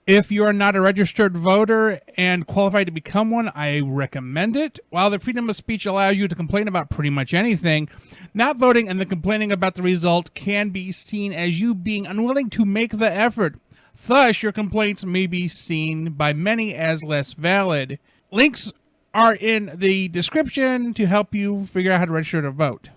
If you are not a registered voter and qualified to become one, I recommend it. While the freedom of speech allows you to complain about pretty much anything, not voting and then complaining about the result can be seen as you being unwilling to make the effort. Thus, your complaints may be seen by many as less valid. Links are in the description to help you figure out how to register to vote.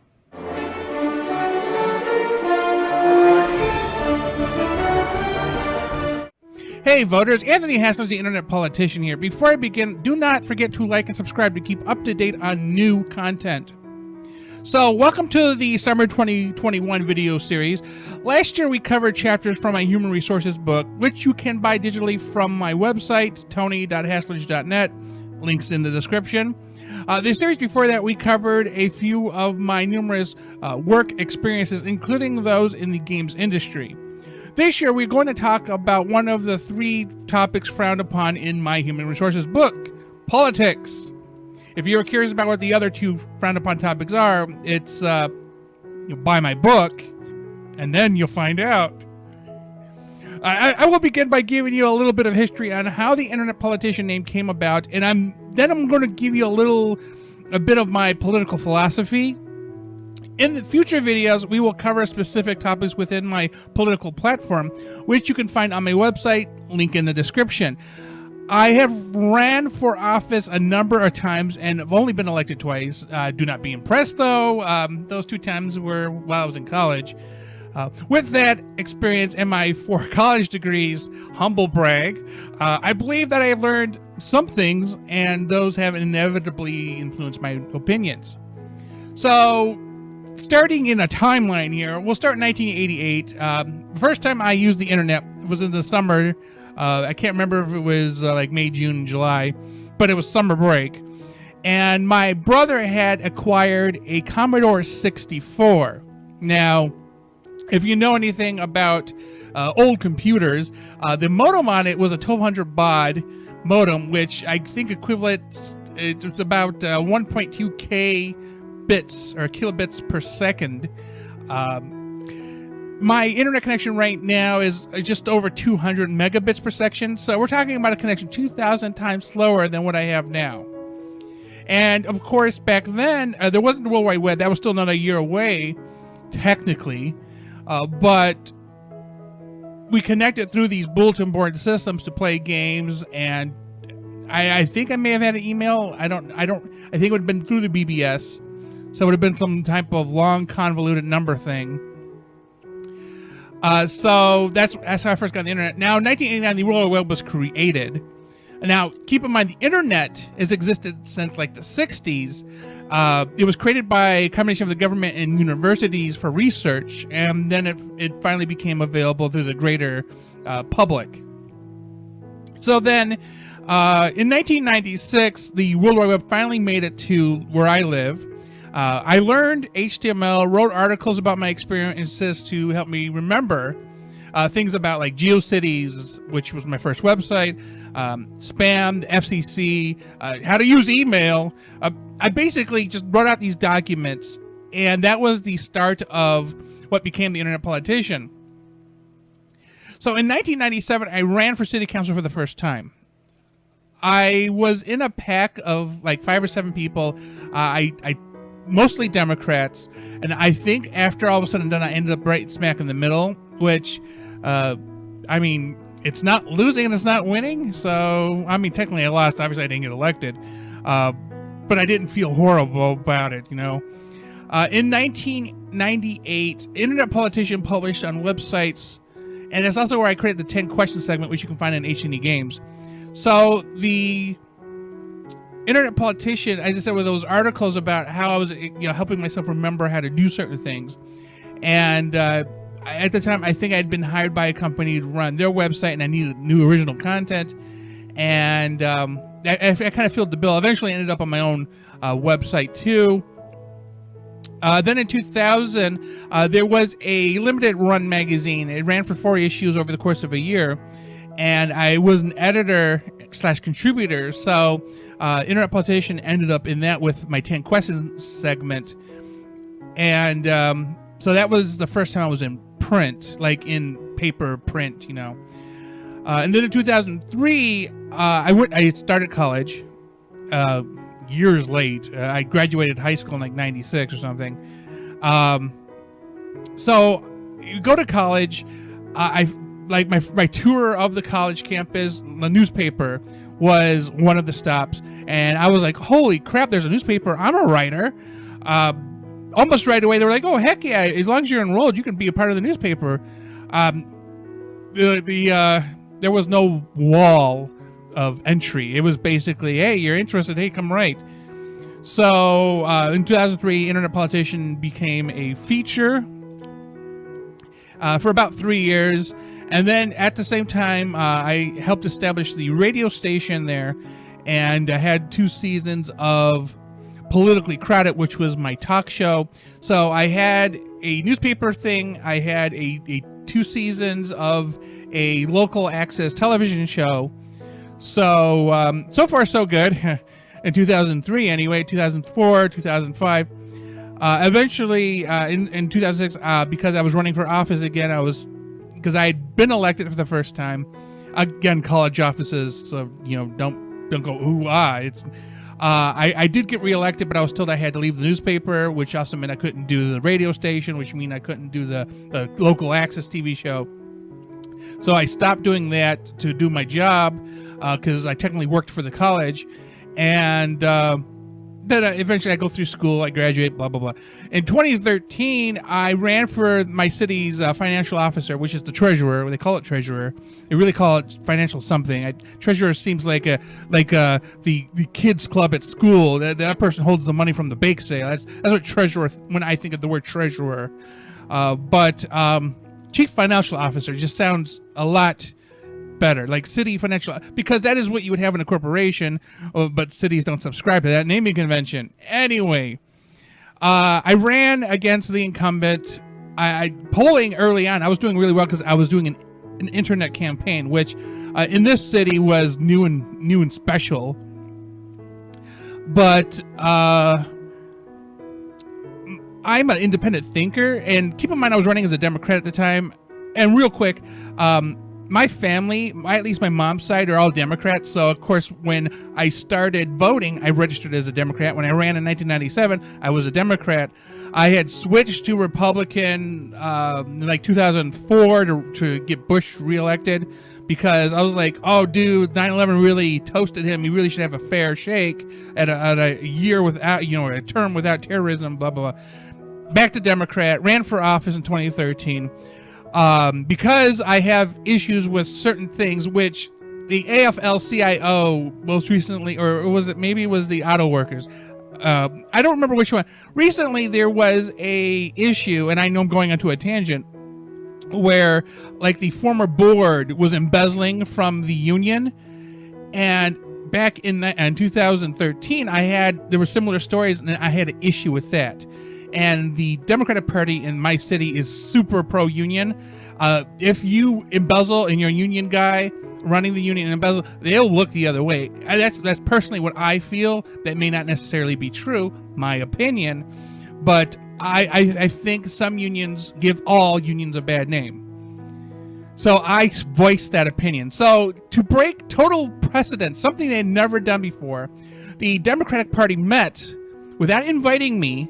Hey voters, Anthony Haslage, the internet politician here. Before I begin, do not forget to like and subscribe to keep up to date on new content. So, welcome to the Summer 2021 video series. Last year we covered chapters from my Human Resources book, which you can buy digitally from my website, tony.haslage.net. Links in the description. The series before that we covered a few of my numerous work experiences, including those in the games industry. This year, we're going to talk about one of the 3 topics frowned upon in my Human Resources book, politics. If you're curious about what the other 2 frowned upon topics are, it's you'll buy my book, and then you'll find out. I will begin by giving you a little bit of history on how the internet politician name came about, and I'm going to give you a bit of my political philosophy. In the future videos, we will cover specific topics within my political platform, which you can find on my website, link in the description. I have ran for office a number of times and have only been elected twice. Do not be impressed, though. Those 2 times were while I was in college. With that experience and my 4 college degrees, humble brag, I believe that I have learned some things, and those have inevitably influenced my opinions. So, starting in a timeline here, we'll start in 1988. The first time I used the internet was in the summer. I can't remember if it was like May, June, July, but it was summer break. And my brother had acquired a Commodore 64. Now, if you know anything about old computers, the modem on it was a 1200 baud modem, which I think it's about 1.2K bits or kilobits per second. My internet connection right now is just over 200 megabits per second, so we're talking about a connection 2,000 times slower than what I have now. And of course, back then there wasn't the World Wide Web. That was still not a year away, technically, but we connected through these bulletin board systems to play games. And I think I may have had an email. I think it would have been through the BBS. So it would have been some type of long convoluted number thing. So that's how I first got on the internet. Now, in 1989, the World Wide Web was created. Now, keep in mind, the internet has existed since like the 60s. It was created by a combination of the government and universities for research, and then it finally became available to the greater public. So then, in 1996, the World Wide Web finally made it to where I live. I learned HTML, wrote articles about my experiences to help me remember things about like GeoCities, which was my first website, spam, the FCC, how to use email. I basically just wrote out these documents, and that was the start of what became the internet politician. So in 1997, I ran for city council for the first time. I was in a pack of like 5 or 7 people. I mostly Democrats, and I think after all of a sudden done, I ended up right smack in the middle, which, I mean, it's not losing and it's not winning, so, I mean, technically I lost. Obviously I didn't get elected, but I didn't feel horrible about it, you know. In 1998, Internet Politician published on websites, and it's also where I created the 10 question segment, which you can find in HNE Games. So the Internet Politician, as I said, were those articles about how I was, helping myself remember how to do certain thkind And at the time, I think I'd been hired by a company to run their website, and I needed new original content. And I kind of filled the bill. Eventually, ended up on my own website too. Then in 2000, there was a limited run magazine. It ran for 4 issues over the course of a year, and I was an editor / contributor. So Internet Politician ended up in that with my 10 questions segment. And so that was the first time I was in print, like in paper print, And then in 2003, I started college years late. I graduated high school in like 96 or something. So you go to college. I like my tour of the college campus. The newspaper was one of the stops, and I was like, "Holy crap! There's a newspaper. I'm a writer." Almost right away, they were like, "Oh heck yeah! As long as you're enrolled, you can be a part of the newspaper." There was no wall of entry. It was basically, "Hey, you're interested? Hey, come write." So in 2003, Internet Politician became a feature for about 3 years. And then at the same time, I helped establish the radio station there, and I had 2 seasons of Politically Crowded, which was my talk show. So I had a newspaper thing. I had a 2 seasons of a local access television show. So so far so good. In 2003 anyway, 2004, 2005. Eventually in 2006, because I was running for office again, because I had been elected for the first time. Again, college offices, don't go ooh-ah. It's I did get reelected, but I was told I had to leave the newspaper, which also meant I couldn't do the radio station, which meant I couldn't do the local access TV show. So I stopped doing that to do my job, because I technically worked for the college. And then eventually I go through school, I graduate, blah, blah, blah. In 2013, I ran for my city's financial officer, which is the treasurer. They call it treasurer. They really call it financial something. Treasurer seems like the kids club at school. That person holds the money from the bake sale. That's what treasurer, when I think of the word treasurer. But chief financial officer just sounds a lot better, like city financial, because that is what you would have in a corporation, but cities don't subscribe to that naming convention. Anyway, I ran against the incumbent. I polling early on, I was doing really well because I was doing an internet campaign, which in this city was new and special. But I'm an independent thinker, and keep in mind I was running as a Democrat at the time. And real quick, my family, at least my mom's side, are all Democrats. So, of course, when I started voting, I registered as a Democrat. When I ran in 1997, I was a Democrat. I had switched to Republican like 2004 to get Bush reelected, because I was like, oh, dude, 9/11 really toasted him. He really should have a fair shake at a year without, a term without terrorism, blah, blah, blah. Back to Democrat, ran for office in 2013. Because I have issues with certain things, which the AFL-CIO most recently, or was it the auto workers? I don't remember which one. Recently, there was a issue, and I know I'm going onto a tangent, where like the former board was embezzling from the union, and back in 2013, there were similar stories, and I had an issue with that. And the Democratic Party in my city is super pro-union. If you embezzle and you're a union guy running the union and embezzle, they'll look the other way. That's personally what I feel. That may not necessarily be true, my opinion, but I think some unions give all unions a bad name. So I voiced that opinion. So to break total precedent, something they had never done before, the Democratic Party met without inviting me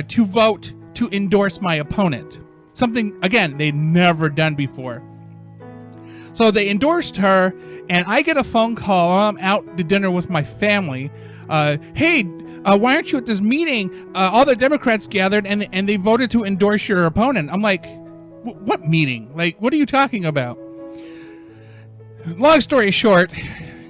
to vote to endorse my opponent. Something, again, they'd never done before. So they endorsed her, and I get a phone call. I'm out to dinner with my family. Hey, why aren't you at this meeting? All the Democrats gathered, and they voted to endorse your opponent. I'm like, what meeting? Like, what are you talking about? Long story short,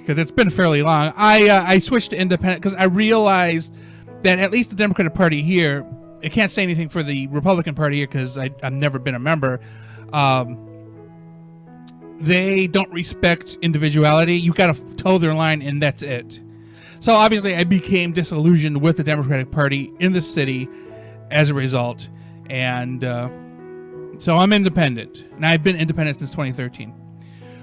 because it's been fairly long, I switched to independent because I realized that at least the Democratic Party here, I can't say anything for the Republican Party here because I've never been a member. They don't respect individuality. You got to toe their line, and that's it. So obviously, I became disillusioned with the Democratic Party in the city as a result, and so I'm independent, and I've been independent since 2013.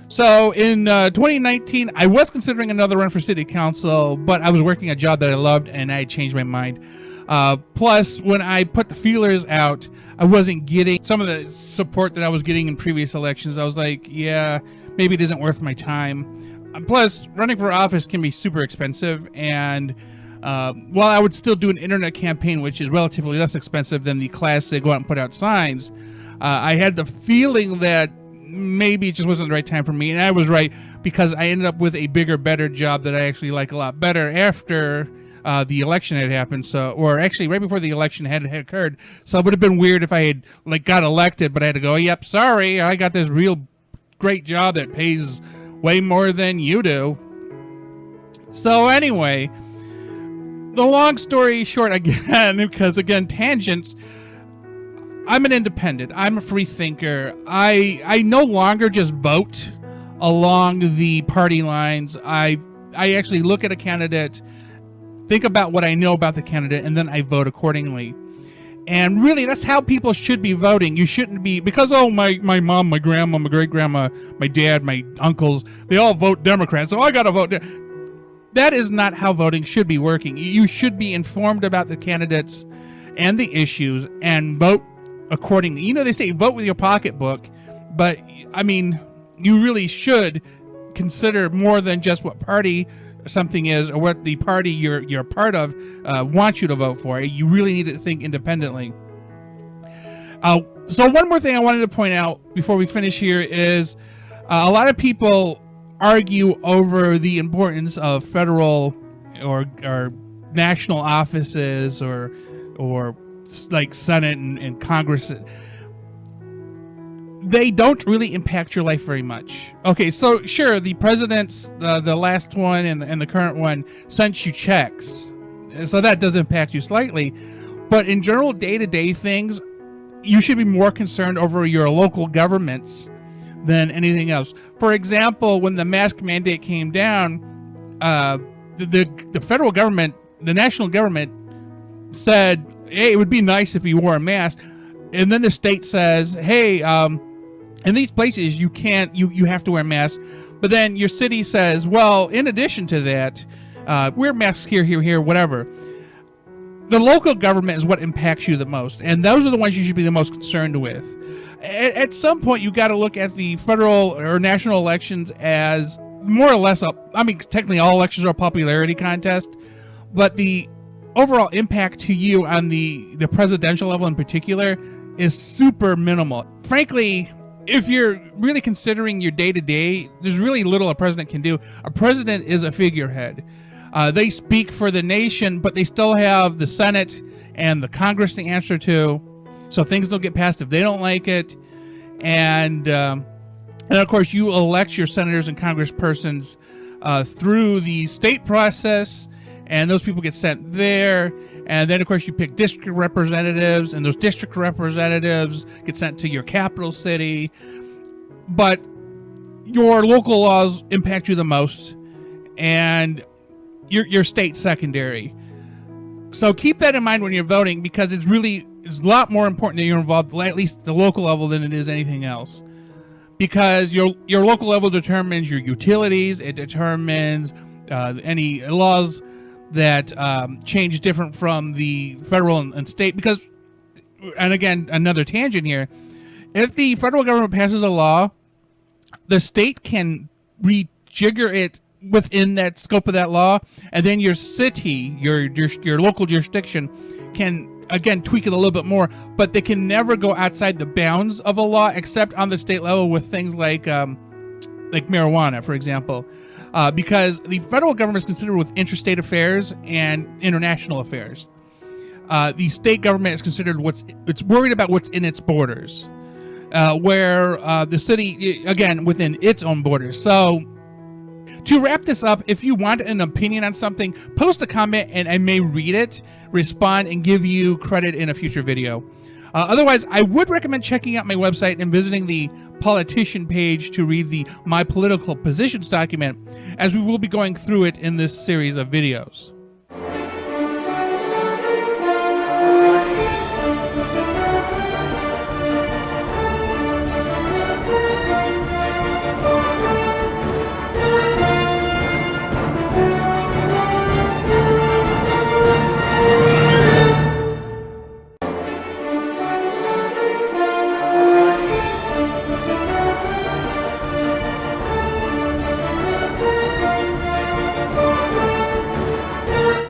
So in 2019, I was considering another run for city council, but I was working a job that I loved, and I changed my mind. Plus, when I put the feelers out, I wasn't getting some of the support that I was getting in previous elections. I was like, yeah, maybe it isn't worth my time. Plus, running for office can be super expensive, and while I would still do an internet campaign, which is relatively less expensive than the classic go out and put out signs, I had the feeling that maybe it just wasn't the right time for me, and I was right, because I ended up with a bigger, better job that I actually like a lot better after the election had happened. So, or actually right before the election had occurred. So it would have been weird if I had got elected, but I had to go, yep, sorry, I got this real great job that pays way more than you do. So anyway, the long story short, again, because again, tangents, I'm an independent. I'm a free thinker. I no longer just vote along the party lines. I actually look at a candidate, think about what I know about the candidate, and then I vote accordingly. And really, that's how people should be voting. You shouldn't be, because, oh, my mom, my grandma, my great-grandma, my dad, my uncles, they all vote Democrat, so I gotta vote. That is not how voting should be working. You should be informed about the candidates and the issues and vote accordingly. You know, they say vote with your pocketbook, but, I mean, you really should consider more than just what party something is or what the party you're a part of wants you to vote for. You really need to think independently. So one more thing I wanted to point out before we finish here is a lot of people argue over the importance of federal or national offices or like Senate and Congress. They don't really impact your life very much. Okay, so sure, the president's, the last one and the current one sent you checks. So that does impact you slightly. But in general, day-to-day things, you should be more concerned over your local governments than anything else. For example, when the mask mandate came down, the federal government, the national government said, hey, it would be nice if you wore a mask. And then the state says, hey, in these places, you can't, you have to wear masks. But then your city says, well, in addition to that, wear masks here, whatever. The local government is what impacts you the most. And those are the ones you should be the most concerned with. At some point, you got to look at the federal or national elections as more or less technically all elections are a popularity contest, but the overall impact to you on the presidential level in particular is super minimal. Frankly, if you're really considering your day-to-day, there's really little a president can do. A president is a figurehead. They speak for the nation, but they still have the Senate and the Congress to answer to, so things don't get passed if they don't like it. And of course, you elect your senators and congresspersons through the state process, and those people get sent there. And then, of course, you pick district representatives, and those district representatives get sent to your capital city. But your local laws impact you the most, and your state secondary. So keep that in mind when you're voting, because it's a lot more important that you're involved, at least the local level, than it is anything else. Because your local level determines your utilities, it determines any laws that change different from the federal and state. Because, and again, another tangent here, if the federal government passes a law, the state can rejigger it within that scope of that law, and then your city, your local jurisdiction can again tweak it a little bit more, but they can never go outside the bounds of a law except on the state level with things like marijuana, for example. Because the federal government is considered with interstate affairs and international affairs. The state government is considered it's worried about what's in its borders, where the city, again, within its own borders. So to wrap this up, if you want an opinion on something, post a comment and I may read it, respond, and give you credit in a future video. Otherwise, I would recommend checking out my website and visiting the politician page to read the My Political Positions document, as we will be going through it in this series of videos.